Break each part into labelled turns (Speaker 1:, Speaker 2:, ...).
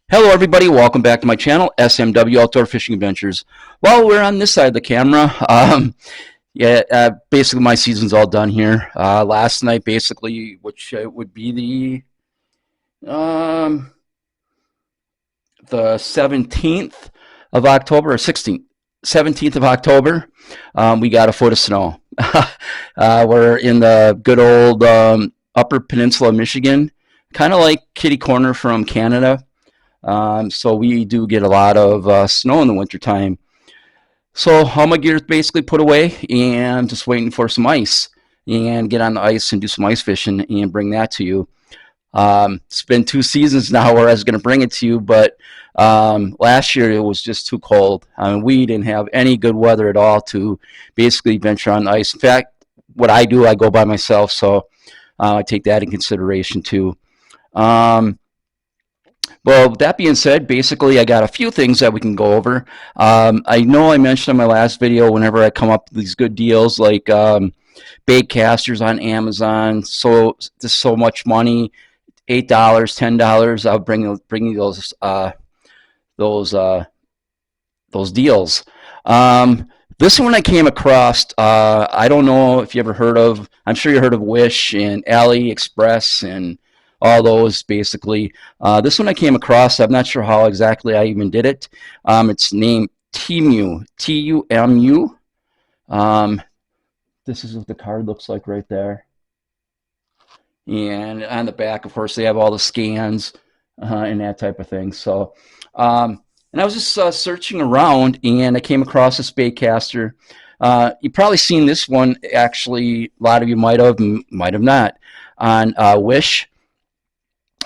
Speaker 1: Hello everybody, welcome back to my channel, S.M.W. Outdoor Fishing Adventures. Well, we're on this side of the camera. Basically my season's all done here. Last night, basically, which would be um, the 17th of October, or 16th, 17th of October, we got a foot of snow. We're in the good old Upper Peninsula of Michigan, kind of like kitty corner from Canada. So we do get a lot of snow in the wintertime. So all my gear is basically put away and just waiting for some ice and get on the ice and do some ice fishing and bring that to you. It's been 2 seasons now where I was going to bring it to you, but last year it was just too cold. I mean, we didn't have any good weather at all to basically venture on the ice. In fact, what I do, I go by myself, so I take that in consideration too. Um, well, with that being said, basically, I got a few things that we can go over. I know I mentioned in my last video whenever I come up with these good deals like bait casters on Amazon, so just so much money, $8, $10. I'll bring you those those deals. This one I came across. I don't know if you ever heard of. I'm sure you heard of Wish and AliExpress and all those basically. This one I came across. I'm not sure how exactly I even did it. It's named Temu, Tumu. This is what the card looks like right there. And on the back, of course, they have all the scans and that type of thing. So, and I was just searching around, and I came across this baitcaster. You've probably seen this one. Actually, a lot of you might have not, on Wish.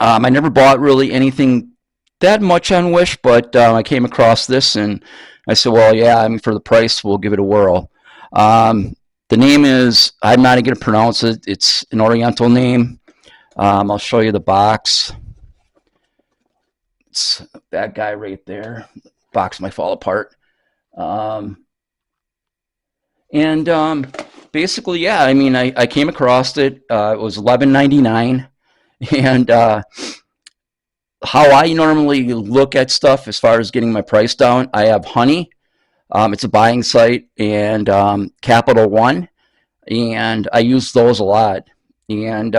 Speaker 1: I never bought really anything that much on Wish, but I came across this, and I said, well, yeah, I mean, for the price, we'll give it a whirl. The name is, I'm not going to pronounce it. It's an Oriental name. I'll show you the box. It's that guy right there. The box might fall apart. Basically, yeah, I mean, I came across it. It was $11.99. And how I normally look at stuff as far as getting my price down, I have Honey. It's a buying site, and Capital One, and I use those a lot. And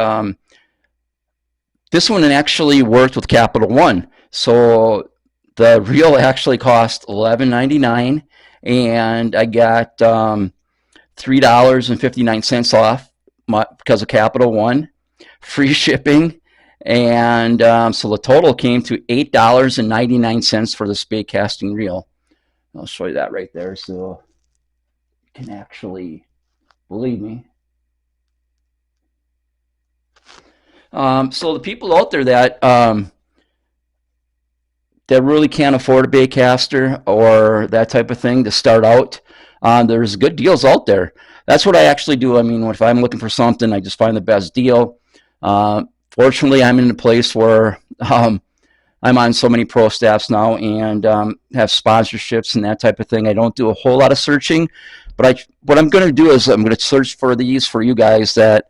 Speaker 1: this one actually worked with Capital One, so the reel actually cost $11.99, and I got $3.59 off because of Capital One, free shipping, and so the total came to $8.99 for the spade casting reel. I'll show you that right there so you can actually believe me. So the people out there that really can't afford a baitcaster or that type of thing to start out, there's good deals out there. That's what I actually do. I mean, if I'm looking for something, I just find the best deal. Fortunately, I'm in a place where I'm on so many pro staffs now and have sponsorships and that type of thing. I don't do a whole lot of searching, but what I'm going to do is I'm going to search for these for you guys that,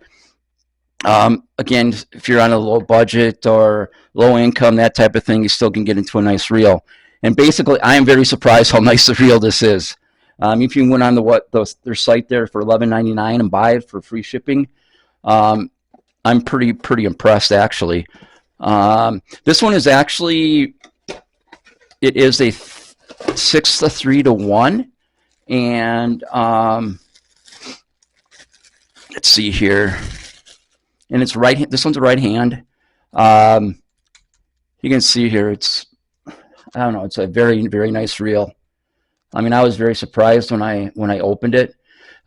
Speaker 1: again, if you're on a low budget or low income, that type of thing, you still can get into a nice reel. And basically, I am very surprised how nice the reel this is. If you went on their site there for $11.99 and buy it for free shipping, I'm pretty impressed actually. This one is actually, it is a 6-to-3-to-1, and let's see here, and it's right. This one's a right hand. You can see here, it's, I don't know, it's a very nice reel. I mean, I was very surprised when I opened it.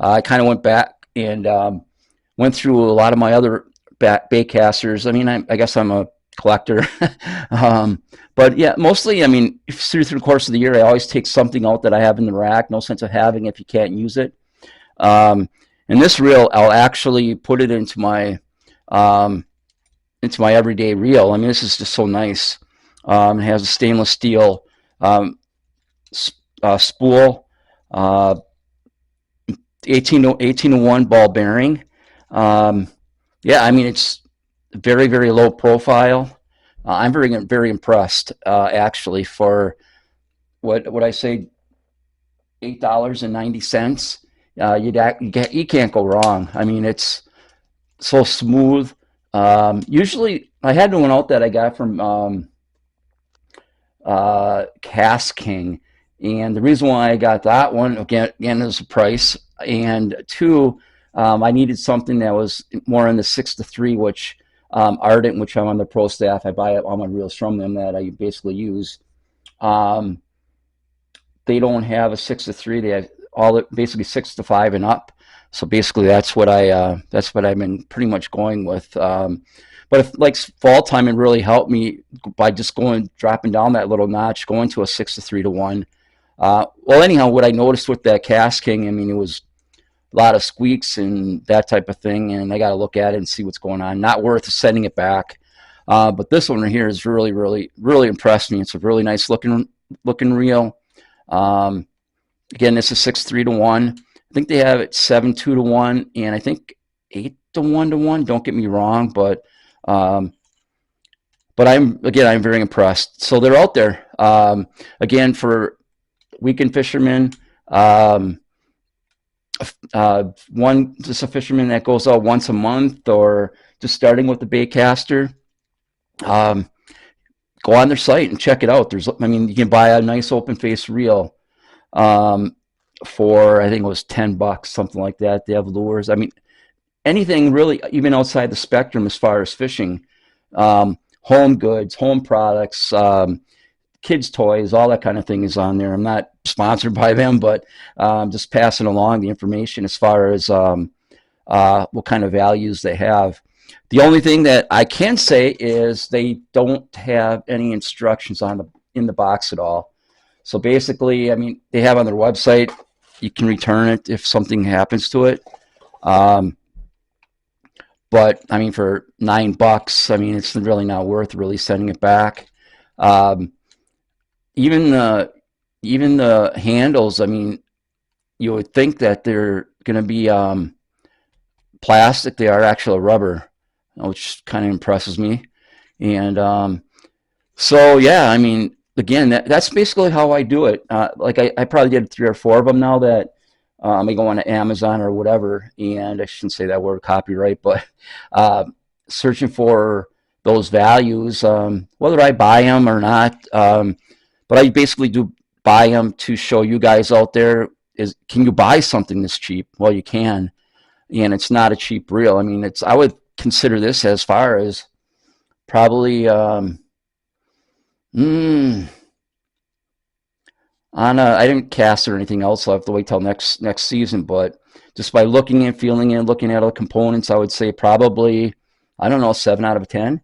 Speaker 1: I kind of went back and went through a lot of my other bait casters. I mean, I guess I'm a collector. But yeah, mostly, I mean, through the course of the year, I always take something out that I have in the rack. No sense of having it if you can't use it. And this reel, I'll actually put it into my everyday reel. I mean, this is just so nice. It has a stainless steel spool, 18-to-1 ball bearing. Yeah, I mean, it's very low profile, I'm very impressed, actually, for what I say, $8.90. You can't go wrong. I mean, it's so smooth. Usually, I had one out that I got from Cast King, and the reason why I got that one again is the price, and two, I needed something that was more in the 6 to 3, which Ardent, which I'm on the pro staff. I buy all my reels from them that I basically use. Um, they don't have a 6 to 3. They have basically 6 to 5 and up. So basically, that's what I've been pretty much going with. But if like fall time, it really helped me by just dropping down that little notch, going to a 6 to 3 to 1. Well, anyhow, what I noticed with that Cast King, I mean, it was a lot of squeaks and that type of thing, and I got to look at it and see what's going on. Not worth sending it back. But this one right here is really impressed me. It's a really nice looking reel. Um, Again, this is 6 3 to 1. I think they have it 7 2 to 1, and I think 8 to 1 to 1. Don't get me wrong, um, but I'm very impressed. So they're out there again for weekend fishermen. Um, One just a fisherman that goes out once a month, or just starting with the baitcaster. Um, Go on their site and check it out. I mean, you can buy a nice open face reel um, for I think it was $10, something like that. They have lures. I mean, anything really, even outside the spectrum as far as fishing, home goods, home products, kids' toys, all that kind of thing is on there. I'm not sponsored by them, but just passing along the information as far as what kind of values they have. The only thing that I can say is they don't have any instructions in the box at all. So basically, I mean, they have on their website, you can return it if something happens to it. Um, but I mean, for $9, I mean, it's really not worth really sending it back. Um, even the handles, I mean, you would think that they're going to be plastic. They are actually rubber, which kind of impresses me. And so, yeah, I mean, again, that's basically how I do it. Like I probably did 3 or 4 of them now that I go on to Amazon or whatever, and I shouldn't say that word copyright, but uh, searching for those values, whether I buy them or not. But I basically do buy them to show you guys out there can you buy something this cheap? Well, you can, and it's not a cheap reel. I mean, I would consider this as far as probably mm, I didn't cast it or anything else, so I have to wait till next season. But just by looking and feeling and looking at all the components, I would say probably, I don't know, 7 out of 10.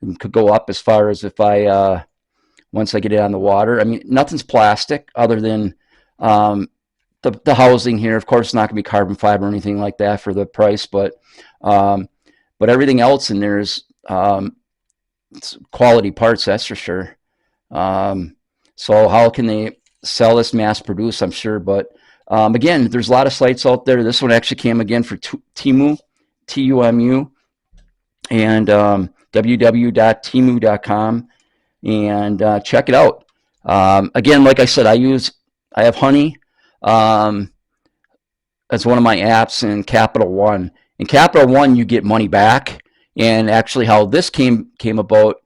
Speaker 1: It could go up as far as if I once I get it on the water. I mean, nothing's plastic other than um, the housing here. Of course, it's not going to be carbon fiber or anything like that for the price, um, but everything else in there is quality parts, that's for sure. Um, so how can they sell this mass produced? I'm sure, but again, there's a lot of sites out there. This one actually came again for Timu, Tumu, and www.timu.com, and check it out. Again, like I said, I have Honey as one of my apps in Capital One. In Capital One, you get money back, and actually, how this came about.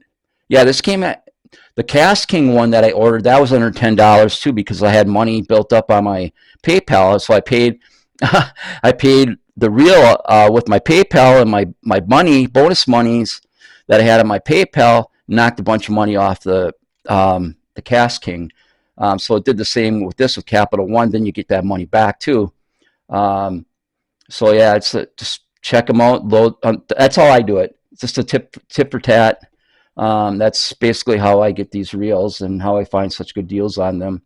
Speaker 1: Yeah, this came at the Cast King one that I ordered. That was under $10 too, because I had money built up on my PayPal. So I paid, I paid the reel with my PayPal, and my bonus monies that I had on my PayPal knocked a bunch of money off the Cast King. So it did the same with this with Capital One. Then you get that money back too. Um, so yeah, just check them out. Load. That's how I do it. It's just a tip for tat. That's basically how I get these reels and how I find such good deals on them.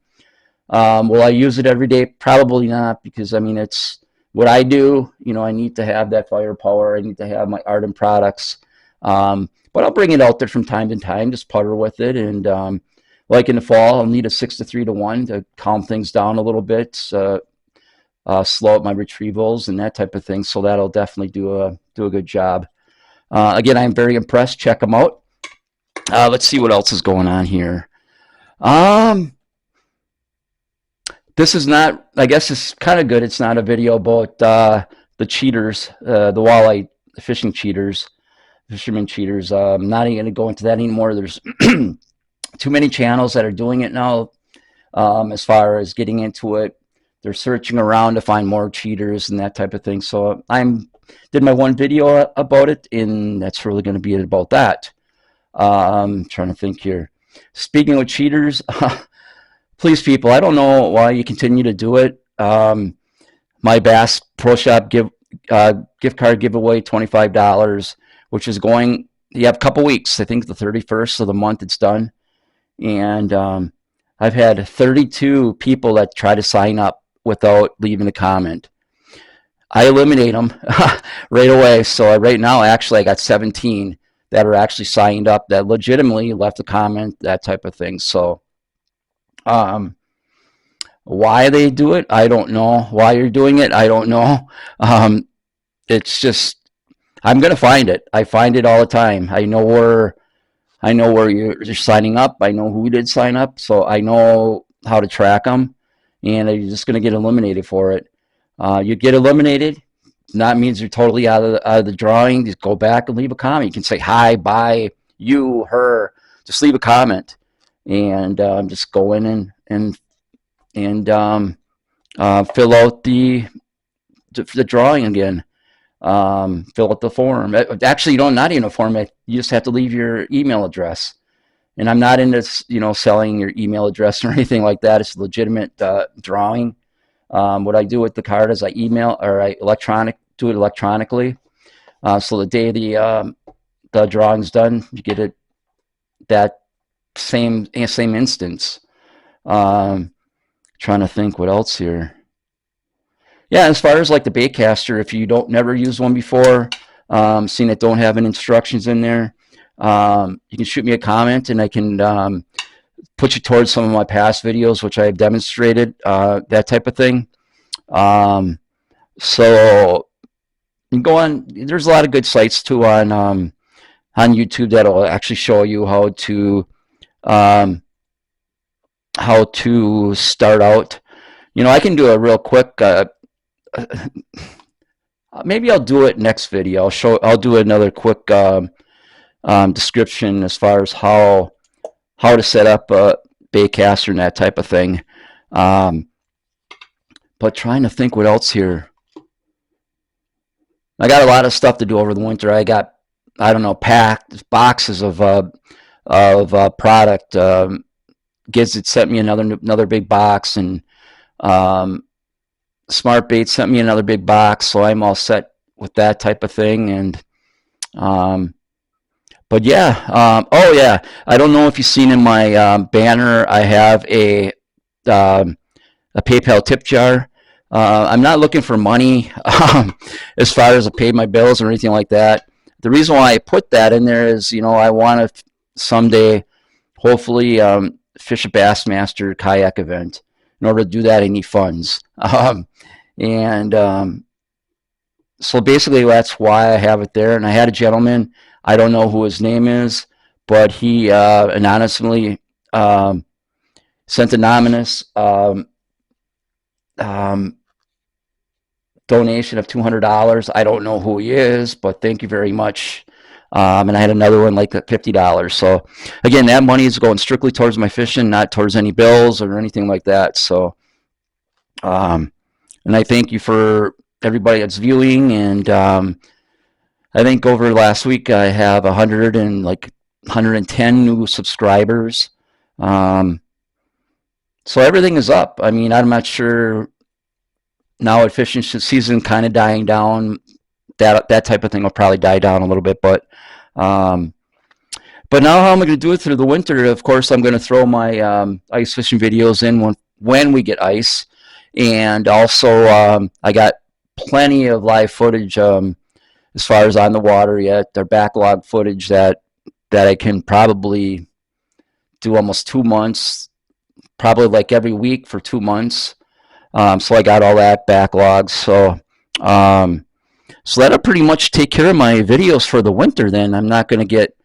Speaker 1: Will I use it every day? Probably not, because I mean, it's what I do. You know, I need to have that firepower. I need to have my Ardent products. But I'll bring it out there from time to time, just putter with it. And like in the fall, I'll need a 6 to 3 to 1 to calm things down a little bit, slow up my retrievals and that type of thing. So that'll definitely do a good job. Again, I'm very impressed. Check them out. Let's see what else is going on here. Um, this is not. I guess it's kind of good. It's not a video about the cheaters, the walleye fishing cheaters, fishermen cheaters. I'm not even going to go into that anymore. There's too many channels that are doing it now. As far as getting into it, they're searching around to find more cheaters and that type of thing. So I'm did my one video about it, and that's really going to be about that. Trying to think here. Speaking of cheaters, please, people, I don't know why you continue to do it. My Bass Pro Shop gift card giveaway, $25, which is going. You have a couple weeks. I think the 31st of the month it's done, and I've had 32 people that try to sign up without leaving a comment. I eliminate them right away. So right now, actually, I got 17 that are actually signed up that legitimately left a comment, that type of thing. So um, why they do it, I don't know. Why you're doing it, I don't know. It's just I'm gonna find it. I find it all the time. I know where you're signing up. I know who did sign up, so I know how to track them, and you're just gonna get eliminated for it. You get eliminated, that means you're totally out of the drawing. Just go back and leave a comment. You can say hi, bye, you, her. Just leave a comment, and just go in and fill out the drawing again. Fill out the form. Actually, you don't not even a form. You just have to leave your email address. And I'm not into selling your email address or anything like that. It's a legitimate drawing. What I do with the card is I email or I do it electronically. So the day the drawing's done, you get it that same instance. Trying to think what else here. Yeah, as far as like the baitcaster, if you don't never used one before, seen it don't have any instructions in there, you can shoot me a comment and I can put you towards some of my past videos, which I've demonstrated, that type of thing. So you can go on. There's a lot of good sites too on YouTube that'll actually show you um, how to start out. I can do a real quick. Maybe I'll do it next video. I'll do another quick description as far as how to set up a baitcaster and that type of thing. But trying to think what else here. I got a lot of stuff to do over the winter. I got, I don't know, packed boxes of product. Gizzard sent me another big box, and Smart Bait sent me another big box, so I'm all set with that type of thing. And but yeah, oh yeah, I don't know if you've seen in my banner, I have a PayPal tip jar. I'm not looking for money as far as to pay my bills or anything like that. The reason why I put that in there is, I want to someday, hopefully, fish a Bassmaster kayak event. In order to do that, I need funds. And so basically, that's why I have it there. And I had a gentleman, I don't know who his name is, but he anonymously sent anonymous donation of $200. I don't know who he is, but thank you very much. And I had another one like $50. So again, that money is going strictly towards my fishing, not towards any bills or anything like that. So, and I thank you for everybody that's viewing. And I think over last week I have 110 new subscribers. So everything is up. I mean, I'm not sure now, fishing season kind of dying down. That type of thing will probably die down a little bit, but now how am I going to do it through the winter? Of course, I'm going to throw my ice fishing videos in when we get ice, and also I got plenty of live footage as far as on the water yet. They're backlog footage that I can probably do almost 2 months, probably like every week for 2 months. So I got all that backlog. So that'll pretty much take care of my videos for the winter. Then I'm not going to get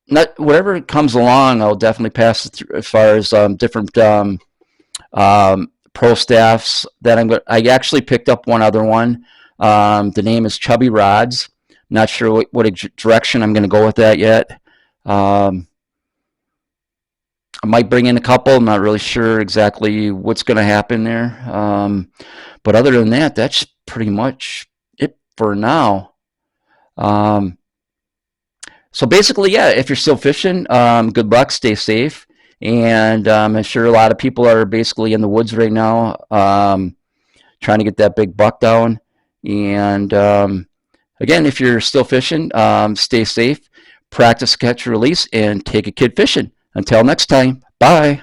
Speaker 1: not whatever comes along, I'll definitely pass it through as far as different pro staffs that I'm going. I actually picked up one other one. The name is Chubby Rods. Not sure what direction I'm going to go with that yet. Um, I might bring in a couple. I'm not really sure exactly what's going to happen there. But other than that, that's pretty much it for now. Um, so basically, yeah, if you're still fishing, good luck, stay safe. And I'm sure a lot of people are basically in the woods right now, trying to get that big buck down. And again, if you're still fishing, stay safe, practice catch release, and take a kid fishing. Until next time, bye.